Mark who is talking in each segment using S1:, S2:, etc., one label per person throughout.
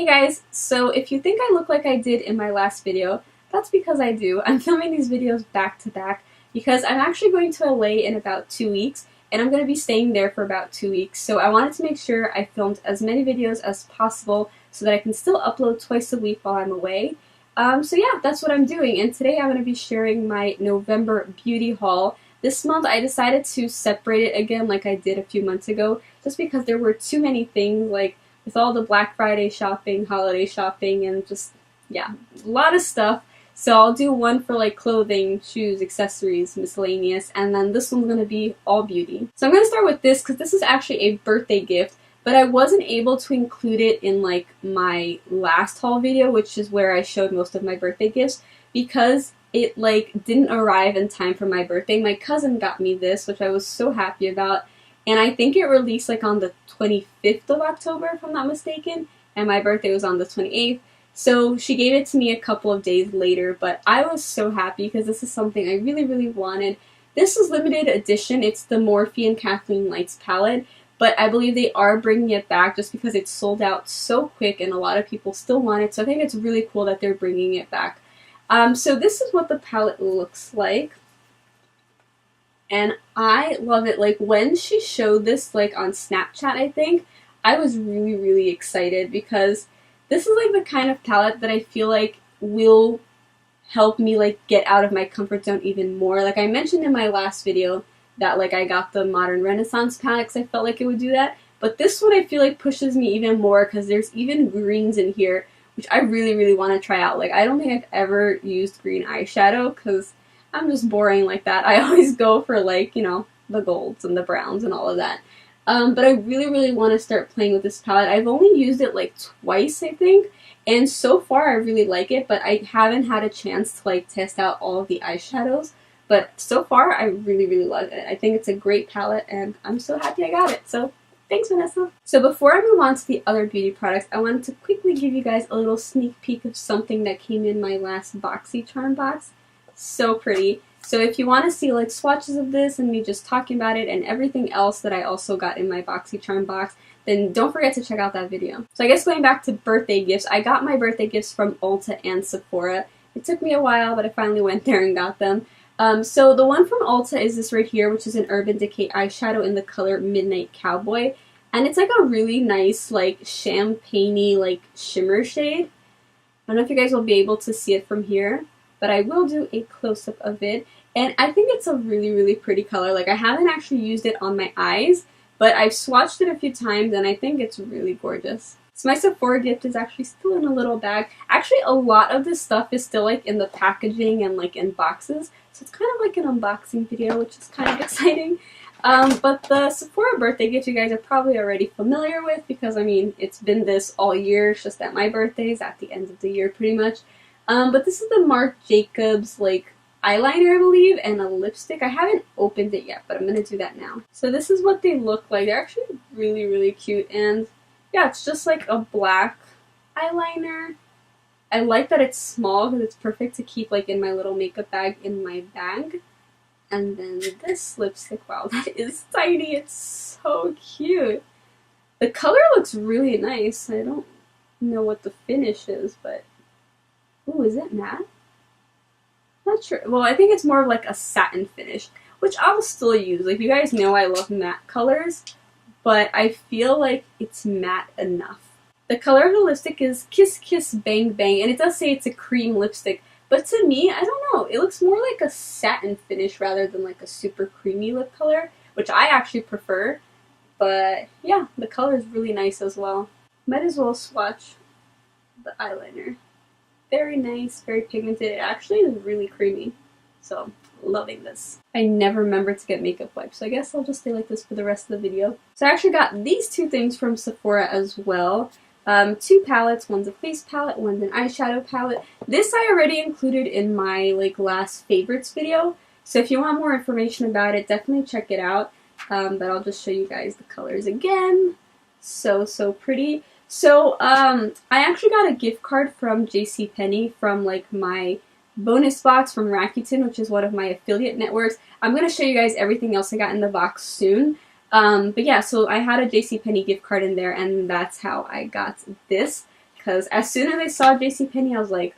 S1: Hey guys, so if you think I look like I did in my last video, that's because I do. I'm filming these videos back to back because I'm actually going to LA in about 2 weeks and I'm going to be staying there for about 2 weeks. So I wanted to make sure I filmed as many videos as possible so that I can still upload twice a week while I'm away. So yeah, that's what I'm doing, and today I'm going to be sharing my November beauty haul. This month I decided to separate it again like I did a few months ago just because there were too many things, like with all the Black Friday shopping, holiday shopping, and just, yeah, a lot of stuff. So I'll do one for like clothing, shoes, accessories, miscellaneous, and then this one's going to be all beauty. So I'm going to start with this because this is actually a birthday gift, but I wasn't able to include it in like my last haul video, which is where I showed most of my birthday gifts, because it like didn't arrive in time for my birthday. My cousin got me this, which I was so happy about, and I think it released like on the 25th of October, if I'm not mistaken, and my birthday was on the 28th. So she gave it to me a couple of days later, but I was so happy because this is something I really, really wanted. This is limited edition. It's the Morphe and Kathleen Lights palette, but I believe they are bringing it back just because it's sold out so quick and a lot of people still want it. So I think it's really cool that they're bringing it back. So this is what the palette looks like. And I love it. Like when she showed this like on Snapchat, I think, I was really, really excited because this is like the kind of palette that I feel like will help me like get out of my comfort zone even more. Like I mentioned in my last video that like I got the Modern Renaissance palette because I felt like it would do that. But this one I feel like pushes me even more because there's even greens in here, which I really, really want to try out. Like I don't think I've ever used green eyeshadow because I'm just boring like that. I always go for like, you know, the golds and the browns and all of that. But I really, really want to start playing with this palette. I've only used it like twice, I think, and so far I really like it, but I haven't had a chance to like test out all of the eyeshadows. But so far I really, really love it. I think it's a great palette and I'm so happy I got it. So thanks, Vanessa. So before I move on to the other beauty products, I wanted to quickly give you guys a little sneak peek of something that came in my last BoxyCharm box. So pretty. So if you want to see like swatches of this and me just talking about it and everything else that I also got in my BoxyCharm box, then don't forget to check out that video. So I guess going back to birthday gifts, I got my birthday gifts from Ulta and Sephora. It took me a while, but I finally went there and got them. So the one from Ulta is this right here, which is an Urban Decay eyeshadow in the color Midnight Cowboy. And it's like a really nice, like, champagne-y, like, shimmer shade. I don't know if you guys will be able to see it from here, but I will do a close-up of it. And I think it's a really, really pretty color. Like, I haven't actually used it on my eyes, but I've swatched it a few times, and I think it's really gorgeous. So my Sephora gift is actually still in a little bag. Actually, a lot of this stuff is still, like, in the packaging and, like, in boxes. So it's kind of like an unboxing video, which is kind of exciting. But the Sephora birthday gift you guys are probably already familiar with because, I mean, it's been this all year. It's just that my birthday is at the end of the year, pretty much. But this is the Marc Jacobs, like, eyeliner, I believe, and a lipstick. I haven't opened it yet, but I'm going to do that now. So this is what they look like. They're actually really, really cute, and yeah, it's just like a black eyeliner. I like that it's small because it's perfect to keep like in my little makeup bag in my bag. And then this lipstick, wow, that is tiny. It's so cute. The color looks really nice. I don't know what the finish is, but ooh, is it matte? Not sure. Well, I think it's more of like a satin finish, which I'll still use. Like, you guys know I love matte colors, but I feel like it's matte enough. The color of the lipstick is Kiss Kiss Bang Bang, and it does say it's a cream lipstick, but to me, I don't know, it looks more like a satin finish rather than like a super creamy lip color, which I actually prefer. But yeah, the color is really nice as well. Might as well swatch the eyeliner. Very nice, very pigmented. It actually is really creamy. So, loving this. I never remember to get makeup wipes, so I guess I'll just stay like this for the rest of the video. So I actually got these two things from Sephora as well. Two palettes. One's a face palette, one's an eyeshadow palette. This I already included in my like last favorites video. So if you want more information about it, definitely check it out. But I'll just show you guys the colors again. So, so pretty. So, I actually got a gift card from JCPenney from, like, my bonus box from Rakuten, which is one of my affiliate networks. I'm going to show you guys everything else I got in the box soon. But yeah, so I had a JCPenney gift card in there, and that's how I got this. because as soon as I saw JCPenney, I was like,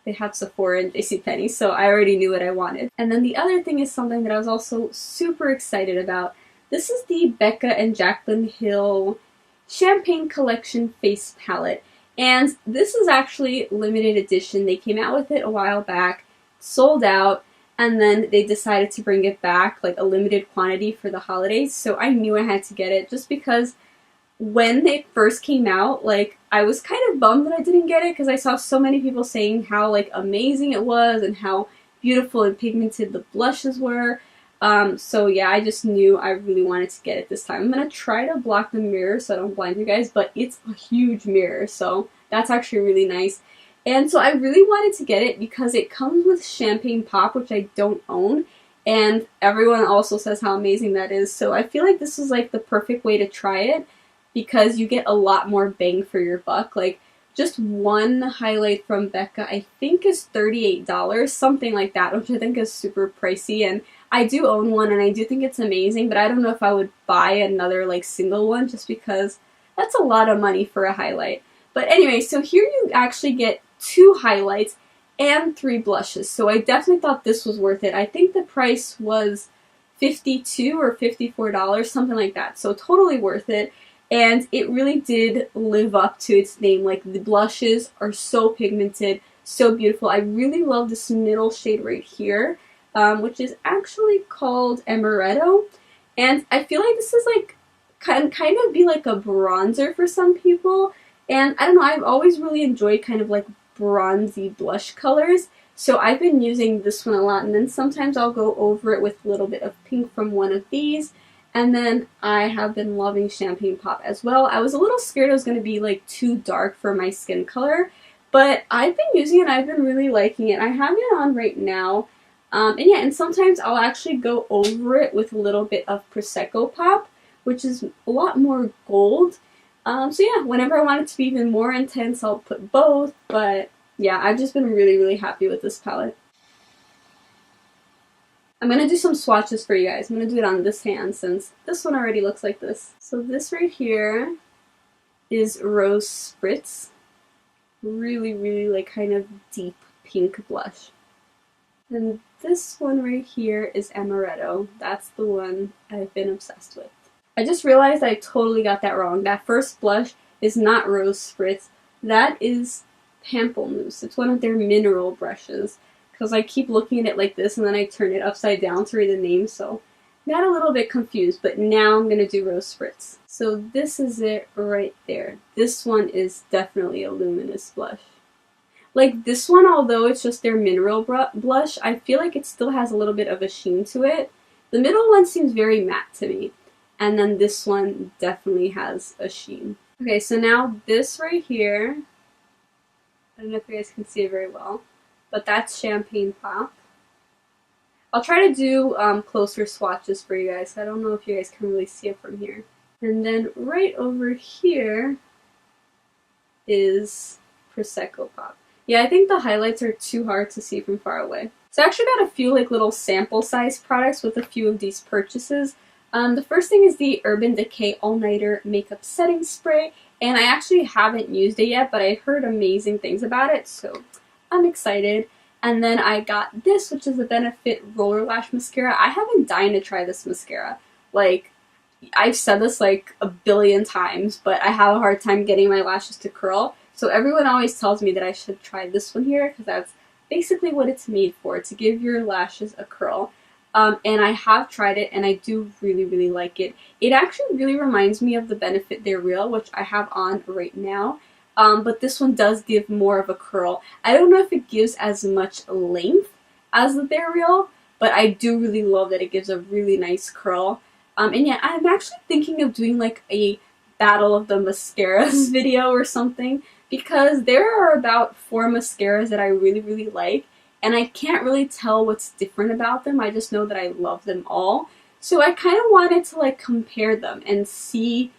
S1: they have Sephora and JCPenney, so I already knew what I wanted. And then the other thing is something that I was also super excited about. This is the Becca and Jaclyn Hill Champagne Collection Face Palette. And this is actually limited edition. They came out with it a while back, sold out, and then they decided to bring it back, like a limited quantity for the holidays. So I knew I had to get it just because when they first came out, like, I was kind of bummed that I didn't get it because I saw so many people saying how, like, amazing it was and how beautiful and pigmented the blushes were. So yeah, I just knew I really wanted to get it this time. I'm gonna try to block the mirror so I don't blind you guys, but it's a huge mirror, so that's actually really nice. And so I really wanted to get it because it comes with Champagne Pop, which I don't own, and everyone also says how amazing that is. So I feel like this is like the perfect way to try it because you get a lot more bang for your buck. Like, just one highlight from Becca I think is $38, something like that, which I think is super pricey, and I do own one and I do think it's amazing, but I don't know if I would buy another like single one just because that's a lot of money for a highlight. But anyway, so here you actually get 2 highlights and 3 blushes, so I definitely thought this was worth it. I think the price was $52 or $54, something like that, so totally worth it. And it really did live up to its name. Like, the blushes are so pigmented, so beautiful. I really love this middle shade right here, which is actually called Amaretto. And I feel like this is like, kind of be like a bronzer for some people. And I don't know, I've always really enjoyed kind of like bronzy blush colors. So I've been using this one a lot, and then sometimes I'll go over it with a little bit of pink from one of these. And then I have been loving Champagne Pop as well. I was a little scared it was going to be like too dark for my skin color, but I've been using it. I've been really liking it. I have it on right now. And yeah, and sometimes I'll actually go over it with a little bit of Prosecco Pop, which is a lot more gold. So yeah, whenever I want it to be even more intense, I'll put both. But yeah, I've just been really, really happy with this palette. I'm going to do some swatches for you guys. I'm going to do it on this hand since this one already looks like this. So this right here is Rose Spritz. Really, really like kind of deep pink blush. And this one right here is Amaretto. That's the one I've been obsessed with. I just realized I totally got that wrong. That first blush is not Rose Spritz. That is Pamplemousse. It's one of their mineral brushes. Because I keep looking at it like this and then I turn it upside down to read the name, so I got a little bit confused, but now I'm going to do Rose Spritz. So this is it right there. This one is definitely a luminous blush. Like this one, although it's just their mineral blush, I feel like it still has a little bit of a sheen to it. The middle one seems very matte to me, and then this one definitely has a sheen. Okay, so now this right here, I don't know if you guys can see it very well, but that's Champagne Pop. I'll try to do closer swatches for you guys. I don't know if you guys can really see it from here. And then right over here is Prosecco Pop. Yeah, I think the highlights are too hard to see from far away. So I actually got a few like little sample size products with a few of these purchases. The first thing is the Urban Decay All Nighter Makeup Setting Spray, and I actually haven't used it yet, but I heard amazing things about it, so I'm excited. And then I got this, which is the Benefit Roller Lash Mascara. I have been dying to try this mascara. Like, I've said this like a billion times, but I have a hard time getting my lashes to curl. So everyone always tells me that I should try this one here, because that's basically what it's made for, to give your lashes a curl. And I have tried it, and I do really, really like it. It actually really reminds me of the Benefit They're Real, which I have on right now. But this one does give more of a curl. I don't know if it gives as much length as the They're Real, but I do really love that it gives a really nice curl. And yeah, I'm actually thinking of doing like a Battle of the Mascaras video or something, because there are about 4 mascaras that I really, really like, and I can't really tell what's different about them. I just know that I love them all. So I kind of wanted to like compare them and see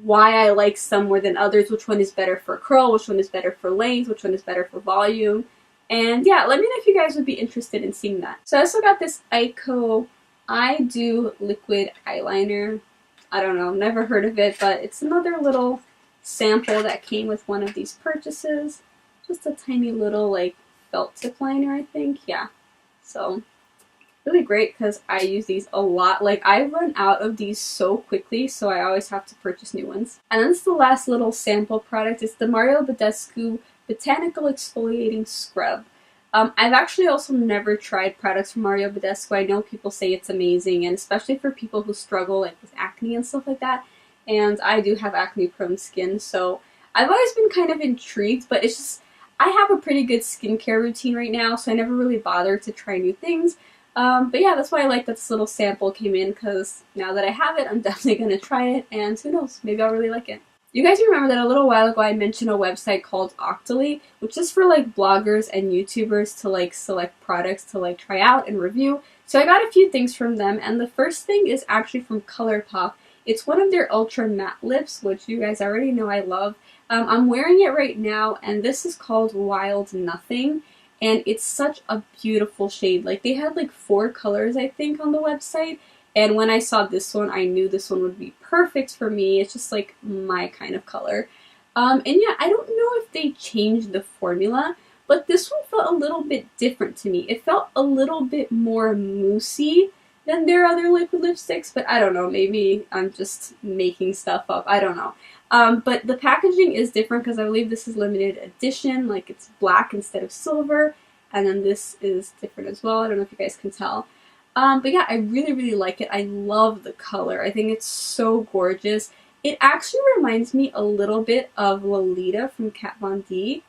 S1: why I like some more than others, which one is better for curl, which one is better for length, which one is better for volume. And yeah, let me know if you guys would be interested in seeing that. So I also got this Aiko I Do Liquid Eyeliner. I don't know, never heard of it, but it's another little sample that came with one of these purchases. Just a tiny little like felt tip liner, I think. Yeah. So really great because I use these a lot. Like I run out of these so quickly, so I always have to purchase new ones. And then this is the last little sample product. It's the Mario Badescu Botanical Exfoliating Scrub. I've actually also never tried products from Mario Badescu. I know people say it's amazing, and especially for people who struggle like with acne and stuff like that. And I do have acne-prone skin, so I've always been kind of intrigued, but it's just, I have a pretty good skincare routine right now, so I never really bother to try new things. But yeah, that's why I like that this little sample came in, because now that I have it, I'm definitely going to try it, and who knows, maybe I'll really like it. You guys remember that a little while ago I mentioned a website called Octoly, which is for like bloggers and YouTubers to like select products to like try out and review. So I got a few things from them, and the first thing is actually from Colourpop. It's one of their ultra matte lips, which you guys already know I love. I'm wearing it right now, and this is called Wild Nothing, and it's such a beautiful shade. Like they had like 4 colors I think on the website. And when I saw this one, I knew this one would be perfect for me. It's just like my kind of color. And yeah, I don't know if they changed the formula, but this one felt a little bit different to me. It felt a little bit more moussey than their other liquid lipsticks, but I don't know, maybe I'm just making stuff up. I don't know. But the packaging is different because I believe this is limited edition, like it's black instead of silver, and then this is different as well. I don't know if you guys can tell. But yeah, I really, really like it. I love the color. I think it's so gorgeous. It actually reminds me a little bit of Lolita from Kat Von D.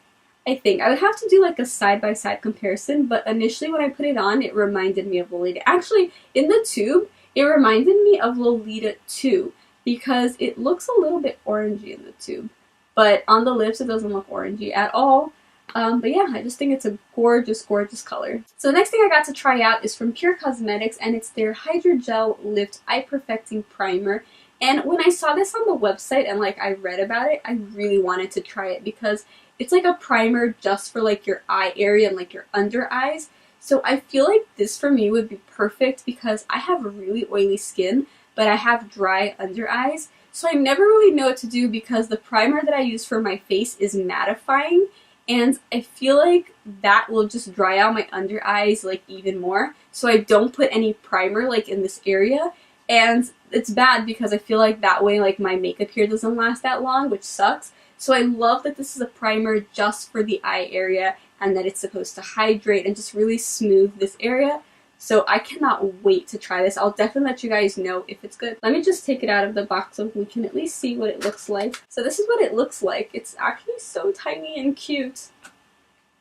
S1: I think. I would have to do like a side-by-side comparison, but initially when I put it on, it reminded me of Lolita. Actually, in the tube, it reminded me of Lolita too, because it looks a little bit orangey in the tube. But on the lips, it doesn't look orangey at all. But yeah, I just think it's a gorgeous, gorgeous color. So the next thing I got to try out is from Pure Cosmetics, and it's their Hydrogel Lift Eye Perfecting Primer. And when I saw this on the website and like I read about it, I really wanted to try it because it's like a primer just for like your eye area and like your under eyes. So I feel like this for me would be perfect because I have really oily skin, but I have dry under eyes. So I never really know what to do because the primer that I use for my face is mattifying. And I feel like that will just dry out my under eyes like even more. So I don't put any primer like in this area. And it's bad because I feel like that way like my makeup here doesn't last that long, which sucks. So I love that this is a primer just for the eye area and that it's supposed to hydrate and just really smooth this area. So I cannot wait to try this. I'll definitely let you guys know if it's good. Let me just take it out of the box so we can at least see what it looks like. So this is what it looks like. It's actually so tiny and cute.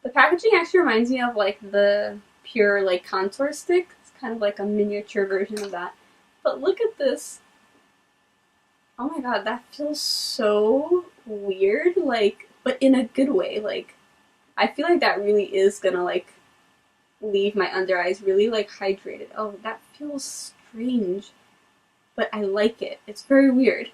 S1: The packaging actually reminds me of like the Pure like contour stick. It's kind of like a miniature version of that. But look at this. Oh my god, that feels so weird. Like, but in a good way. Like, I feel like that really is gonna like leave my under eyes really like hydrated. Oh, that feels strange, but I like it. It's very weird. It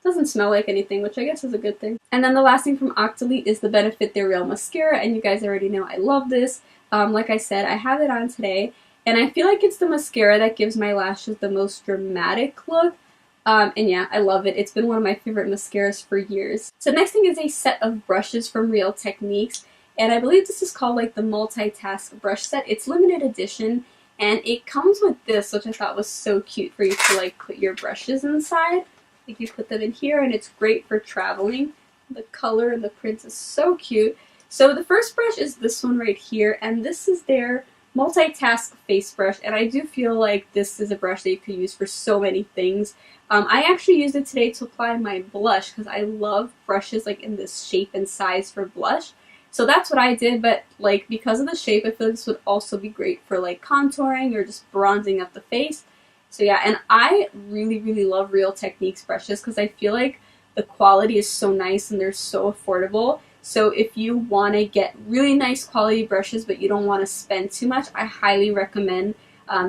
S1: doesn't smell like anything, which I guess is a good thing. And then the last thing from Octoly is the Benefit They're Real mascara, and you guys already know I love this. Like I said, I have it on today, and I feel like it's the mascara that gives my lashes the most dramatic look. And yeah, I love it. It's been one of my favorite mascaras for years. So next thing is a set of brushes from Real Techniques. And I believe this is called like the Multitask brush set. It's limited edition, and it comes with this, which I thought was so cute for you to like put your brushes inside. Like you put them in here, and it's great for traveling. The color and the print is so cute. So the first brush is this one right here, and this is their Multitask face brush, and I do feel like this is a brush that you could use for so many things. I actually used it today to apply my blush because I love brushes like in this shape and size for blush. So that's what I did, but like because of the shape, I feel like this would also be great for like contouring or just bronzing up the face. So yeah, and I really, really love Real Techniques brushes because I feel like the quality is so nice and they're so affordable. So if you want to get really nice quality brushes but you don't want to spend too much, I highly recommend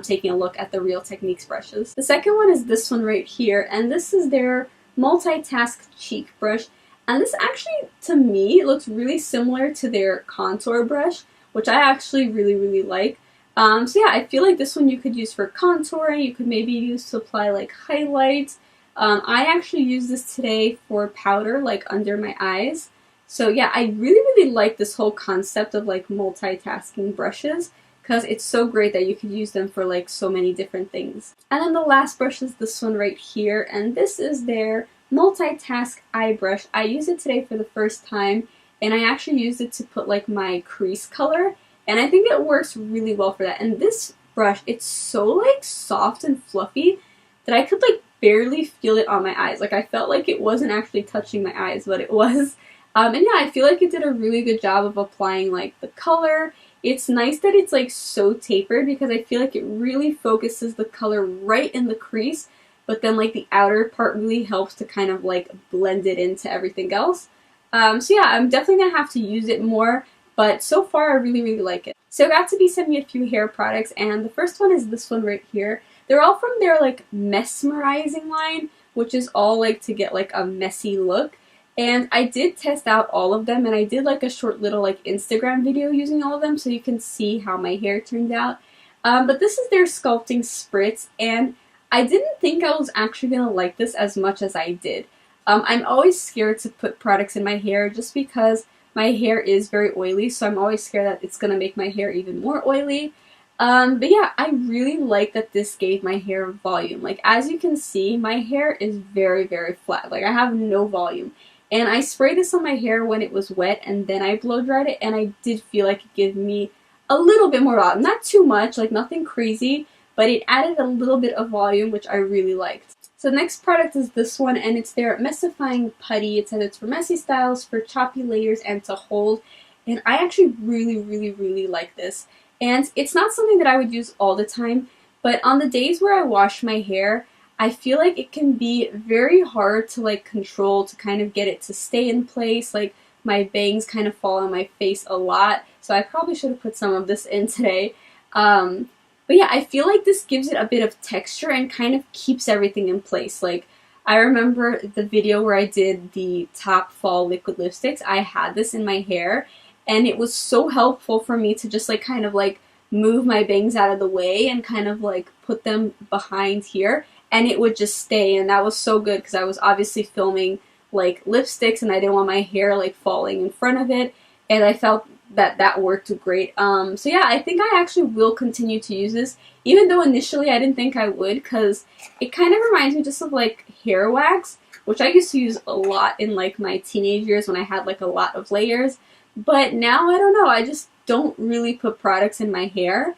S1: taking a look at the Real Techniques brushes. The second one is this one right here, and this is their Multitask cheek brush. And this actually, to me, looks really similar to their contour brush, which I actually really, really like. So yeah, I feel like this one you could use for contouring. You could maybe use to apply like highlights. I actually used this today for powder, like under my eyes. So yeah, I really like this whole concept of like multitasking brushes because it's so great that you could use them for like so many different things. And then the last brush is this one right here, and this is their Multitask Eye Brush. I used it today for the first time, and I actually used it to put like my crease color, and I think it works really well for that. And this brush, it's so like soft and fluffy that I could like barely feel it on my eyes. Like I felt like it wasn't actually touching my eyes, but it was. And yeah, I feel like it did a really good job of applying like the color. It's nice that it's like so tapered because I feel like it really focuses the color right in the crease, but then like the outer part really helps to kind of like blend it into everything else. So yeah, I'm definitely gonna have to use it more, but so far I really like it. So I got to be sent me a few hair products, and the first one is this one right here. They're all from their like Mesmerizing line, which is all like to get like a messy look. And I did test out all of them, and I did like a short little like Instagram video using all of them so you can see how my hair turned out. But this is their Sculpting Spritz, and I didn't think I was actually going to like this as much as I did. I'm always scared to put products in my hair just because my hair is very oily, so I'm always scared that it's going to make my hair even more oily. But yeah, I really like that this gave my hair volume. Like as you can see, my hair is very flat. Like I have no volume. And I sprayed this on my hair when it was wet, and then I blow dried it, and I did feel like it gave me a little bit more volume. Not too much, like nothing crazy, but it added a little bit of volume, which I really liked. So the next product is this one, and it's their Messifying Putty. It says it's for messy styles, for choppy layers, and to hold. And I actually really like this. And it's not something that I would use all the time, but on the days where I wash my hair, I feel like it can be very hard to like control, to kind of get it to stay in place. Like my bangs kind of fall on my face a lot, so I probably should have put some of this in today. But yeah, I feel like this gives it a bit of texture and kind of keeps everything in place. Like I remember the video where I did the top fall liquid lipsticks, I had this in my hair, and it was so helpful for me to just like kind of like move my bangs out of the way and kind of like put them behind here, and it would just stay. And that was so good because I was obviously filming like lipsticks and I didn't want my hair like falling in front of it, and I felt that that worked great. So yeah, I think I actually will continue to use this, even though initially I didn't think I would, because it kind of reminds me just of like hair wax, which I used to use a lot in like my teenage years when I had like a lot of layers. But now I don't know, I just don't really put products in my hair.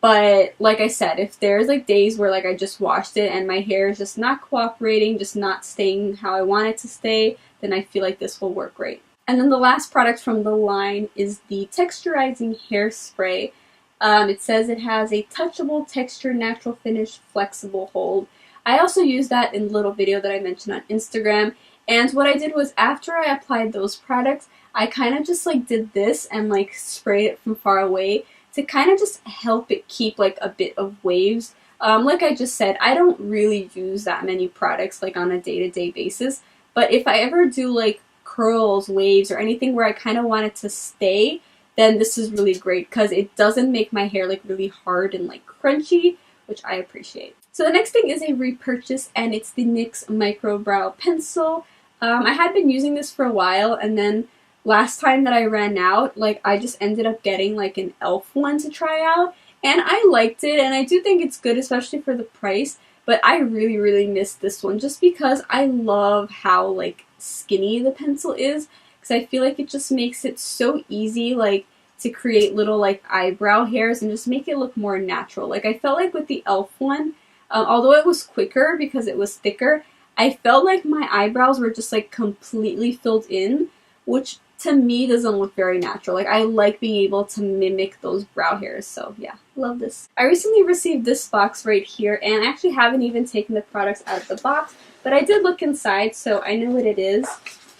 S1: But like I said, if there's like days where like I just washed it and my hair is just not cooperating, just not staying how I want it to stay, then I feel like this will work great. And then the last product from the line is the Texturizing Hairspray. It says it has a touchable texture, natural finish, flexible hold. I also used that in the little video that I mentioned on Instagram. And what I did was after I applied those products, I kind of just like did this and like sprayed it from far away to kind of just help it keep like a bit of waves. Like I just said, I don't really use that many products like on a day-to-day basis, but if I ever do like curls, waves, or anything where I kind of want it to stay, then this is really great because it doesn't make my hair like really hard and like crunchy, which I appreciate. So the next thing is a repurchase, and it's the NYX Micro Brow Pencil. I had been using this for a while, and then last time that I ran out, like I just ended up getting like an e.l.f. one to try out, and I liked it, and I do think it's good, especially for the price, but I really missed this one just because I love how like skinny the pencil is, because I feel like it just makes it so easy like to create little like eyebrow hairs and just make it look more natural. Like I felt like with the e.l.f. one, although it was quicker because it was thicker, I felt like my eyebrows were just like completely filled in, which to me doesn't look very natural. Like I like being able to mimic those brow hairs, so yeah, love this. I recently received this box right here, and I actually haven't even taken the products out of the box, but I did look inside, so I know what it is.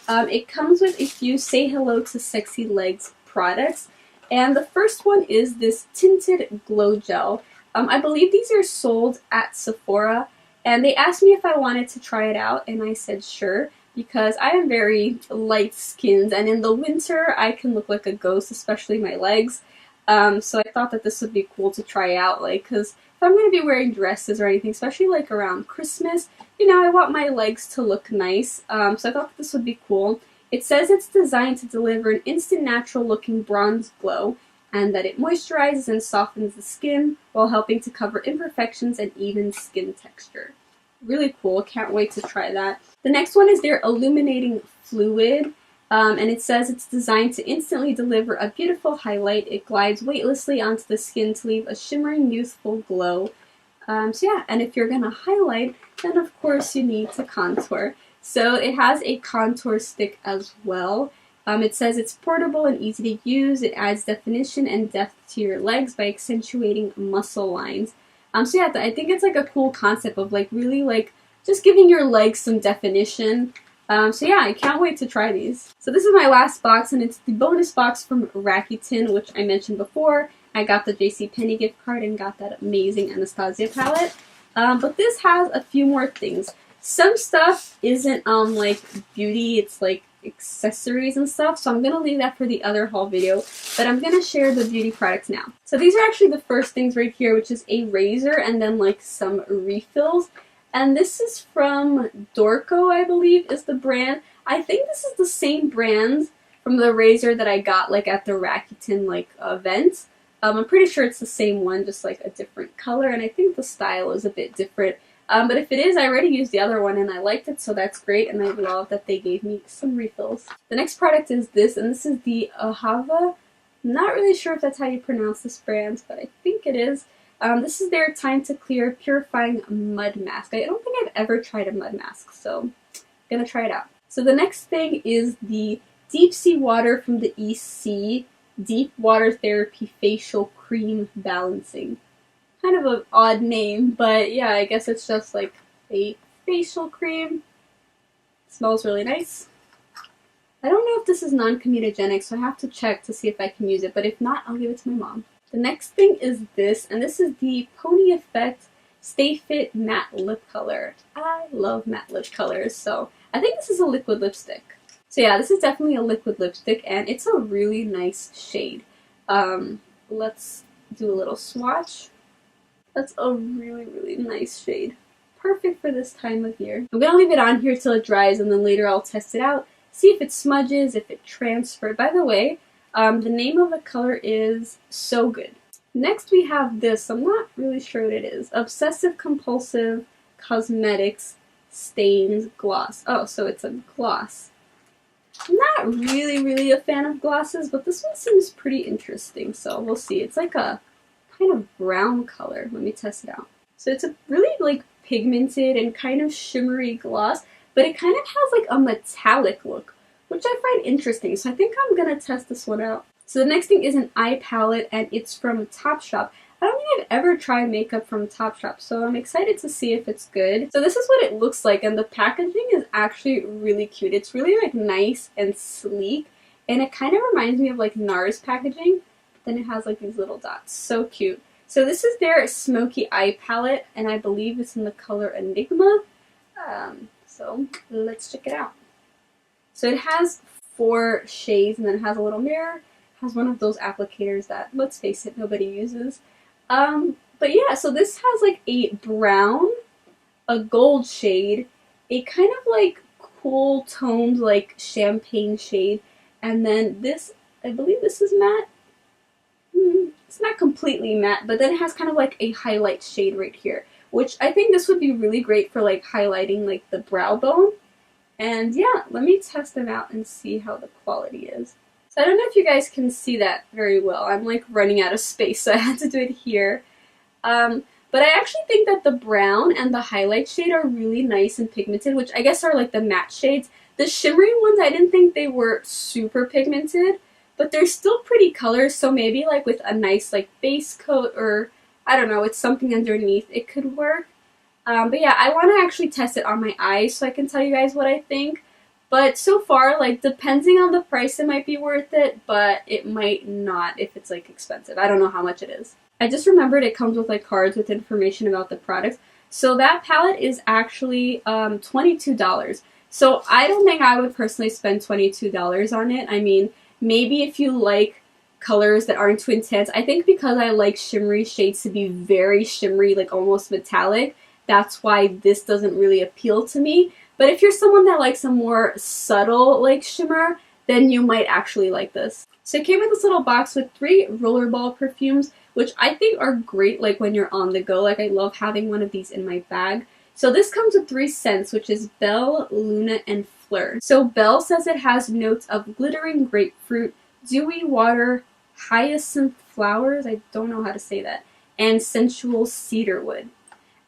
S1: It comes with a few Say Hello to Sexy Legs products, and the first one is this Tinted Glow Gel. I believe these are sold at Sephora, and they asked me if I wanted to try it out, and I said sure, because I am very light-skinned, and in the winter I can look like a ghost, especially my legs. So I thought that this would be cool to try out, like, because if I'm going to be wearing dresses or anything, especially like around Christmas, you know, I want my legs to look nice, so I thought this would be cool. It says it's designed to deliver an instant natural looking bronze glow, and that it moisturizes and softens the skin while helping to cover imperfections and even skin texture. Really cool, can't wait to try that. The next one is their illuminating fluid, and it says it's designed to instantly deliver a beautiful highlight. It glides weightlessly onto the skin to leave a shimmering, youthful glow. So yeah, and if you're gonna highlight, then of course you need to contour. So it has a contour stick as well. It says it's portable and easy to use. It adds definition and depth to your legs by accentuating muscle lines. So yeah, I think it's like a cool concept of like really like just giving your legs some definition. So yeah, I can't wait to try these. So this is my last box, and it's the bonus box from Rakuten, which I mentioned before. I got the JCPenney gift card and got that amazing Anastasia palette. But this has a few more things. Some stuff isn't like beauty, it's like accessories and stuff, so I'm going to leave that for the other haul video, but I'm going to share the beauty products now. So these are actually the first things right here, which is a razor and then like some refills. And this is from Dorco, I believe is the brand. I think this is the same brand from the razor that I got like at the Rakuten like event. I'm pretty sure it's the same one, just like a different color, and I think the style is a bit different. But if it is, I already used the other one and I liked it, so that's great, and I love that they gave me some refills. The next product is this, and this is the Ahava. I'm not really sure if that's how you pronounce this brand, but I think it is. This is their Time to Clear Purifying Mud Mask. I don't think I've ever tried a mud mask, so I'm gonna try it out. So the next thing is the Deep Sea Water from the East Sea Deep Water Therapy Facial Cream Balancing. Kind of an odd name, but yeah, I guess it's just like a facial cream. It smells really nice. I don't know if this is non-comedogenic, so I have to check to see if I can use it, but if not, I'll give it to my mom. The next thing is this, and this is the Pony Effect Stay Fit Matte Lip Color. I love matte lip colors, so I think this is a liquid lipstick. So yeah, this is definitely a liquid lipstick, and it's a really nice shade. Let's do a little swatch. That's a really, really nice shade. Perfect for this time of year. I'm going to leave it on here till it dries, and then later I'll test it out, see if it smudges, if it transfers. By the way, the name of the color is So Good. Next we have this. I'm not really sure what it is. Obsessive Compulsive Cosmetics Stains Gloss. Oh, so it's a gloss. I'm not really a fan of glosses, but this one seems pretty interesting, so we'll see. It's like a kind of brown color. Let me test it out. So it's a really like pigmented and kind of shimmery gloss, but it kind of has like a metallic look, which I find interesting. So I think I'm gonna test this one out. So the next thing is an eye palette, and it's from Topshop. I don't think I've ever tried makeup from Topshop, so I'm excited to see if it's good. So this is what it looks like, and the packaging is actually really cute. It's really like nice and sleek, and it kind of reminds me of like NARS packaging. Then it has like these little dots. So cute. So this is their smoky eye palette, and I believe it's in the color Enigma. So let's check it out. So it has 4 shades, and then it has a little mirror. It has one of those applicators that, let's face it, nobody uses. But yeah, so this has like a brown, a gold shade, a kind of like cool toned like champagne shade, and then this, I believe this is matte. It's not completely matte, but then it has kind of like a highlight shade right here, which I think this would be really great for like highlighting like the brow bone. And yeah, let me test them out and see how the quality is. So I don't know if you guys can see that very well. I'm like running out of space, so I had to do it here. But I actually think that the brown and the highlight shade are really nice and pigmented, which I guess are like the matte shades. The shimmery ones, I didn't think they were super pigmented, but they're still pretty colors, so maybe like with a nice like base coat, or I don't know, with something underneath, it could work. But yeah, I want to actually test it on my eyes so I can tell you guys what I think. But so far, like, depending on the price, it might be worth it, but it might not if it's like expensive. I don't know how much it is. I just remembered it comes with like cards with information about the products. So that palette is actually $22. So I don't think I would personally spend $22 on it. I mean, maybe if you like colors that aren't too intense. I think because I like shimmery shades to be very shimmery, like almost metallic, that's why this doesn't really appeal to me. But if you're someone that likes a more subtle like shimmer, then you might actually like this. So it came with this little box with 3 Rollerball perfumes, which I think are great like when you're on the go. Like I love having one of these in my bag. So this comes with 3 scents, which is Belle, Luna, and Fleur. So Belle says it has notes of glittering grapefruit, dewy water, hyacinth flowers, I don't know how to say that, and sensual cedarwood.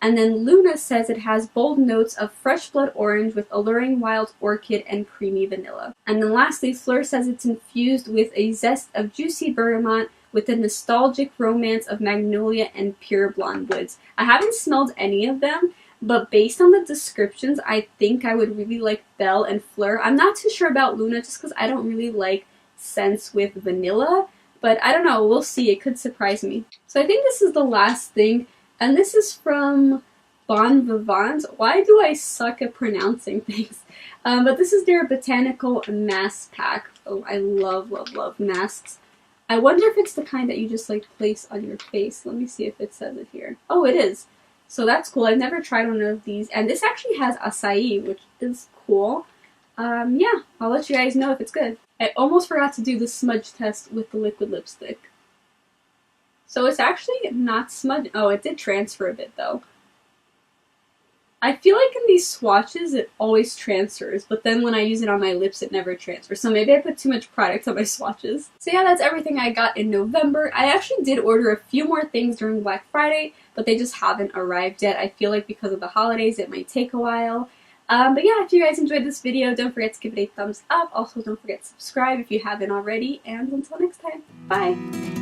S1: And then Luna says it has bold notes of fresh blood orange with alluring wild orchid and creamy vanilla. And then lastly, Fleur says it's infused with a zest of juicy bergamot with a nostalgic romance of magnolia and pure blonde woods. I haven't smelled any of them, but based on the descriptions, I think I would really like Belle and Fleur. I'm not too sure about Luna just because I don't really like scents with vanilla, but I don't know, we'll see, it could surprise me. So I think this is the last thing, and this is from Vivant. Why do I suck at pronouncing things? But this is their botanical mask pack. Oh, I love, love, love masks. I wonder if it's the kind that you just like place on your face. Let me see if it says it here. Oh, it is. So that's cool. I've never tried one of these, and this actually has acai, which is cool. Yeah, I'll let you guys know if it's good. I almost forgot to do the smudge test with the liquid lipstick. So it's actually not smudge. Oh, it did transfer a bit though. I feel like in these swatches it always transfers, but then when I use it on my lips it never transfers. So maybe I put too much product on my swatches. So yeah, that's everything I got in November. I actually did order a few more things during Black Friday, but they just haven't arrived yet. I feel like because of the holidays it might take a while. But yeah, if you guys enjoyed this video, don't forget to give it a thumbs up. Also, don't forget to subscribe if you haven't already. And until next time, bye!